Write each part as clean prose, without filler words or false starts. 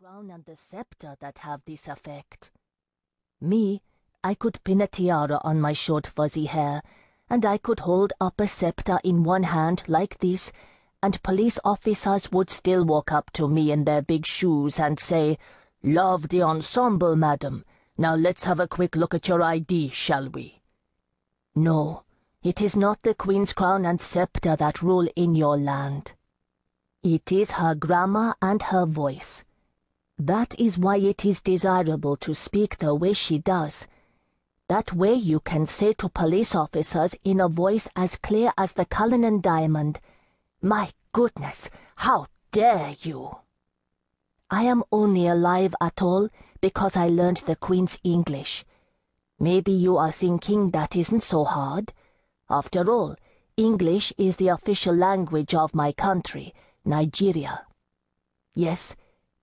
crown and the scepter that have this effect. Me, I could pin a tiara on my short fuzzy hair, and I could hold up a scepter in one hand like this, and police officers would still walk up to me in their big shoes and say, "Love the ensemble, madam. Now let's have a quick look at your ID, shall we?" No, it is not the Queen's crown and scepter that rule in your land. It is her grammar and her voice. That is why it is desirable to speak the way she does. That way you can say to police officers in a voice as clear as the Cullinan diamond, "My goodness, how dare you!" I am only alive at all because I learned the Queen's English. Maybe you are thinking that isn't so hard. After all, English is the official language of my country, Nigeria. Yes,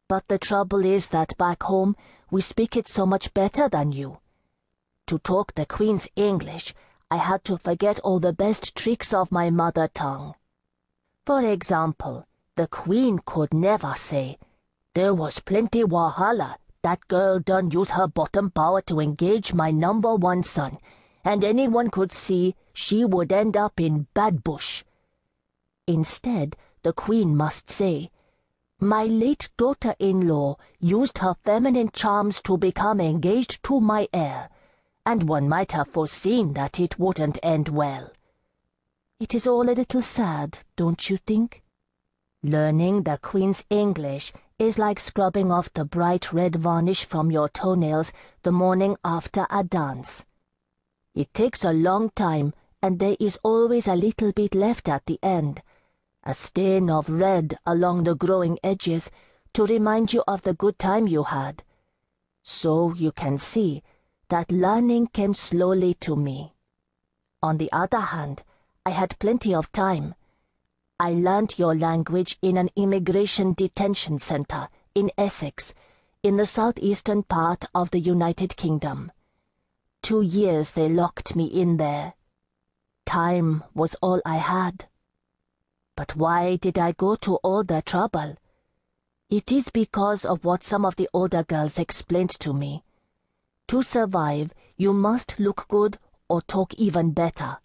but the trouble is that back home we speak it so much better than you. To talk the Queen's English, I had to forget all the best tricks of my mother tongue. For example, the Queen could never say, "There was plenty wahala. That girl done use her bottom power to engage my number one son, and anyone could see she would end up in bad bush." Instead, the Queen must say, "My late daughter-in-law used her feminine charms to become engaged to my heir, and one might have foreseen that it wouldn't end well." It is all a little sad, don't you think? Learning the Queen's English is like scrubbing off the bright red varnish from your toenails the morning after a dance. It takes a long time, and there is always a little bit left at the end, a stain of red along the growing edges to remind you of the good time you had. So you can see that learning came slowly to me. On the other hand, I had plenty of time. I learned your language in an immigration detention center in Essex, in the southeastern part of the United Kingdom. 2 years they locked me in there. Time was all I had. But why did I go to all the trouble? It is because of what some of the older girls explained to me. To survive, you must look good or talk even better.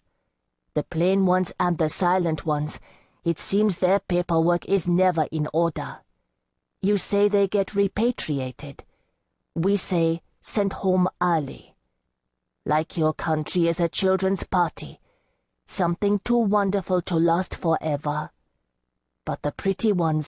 The plain ones and the silent ones, it seems their paperwork is never in order. You say they get repatriated. We say sent home early. Like your country is a children's party, something too wonderful to last forever. But the pretty ones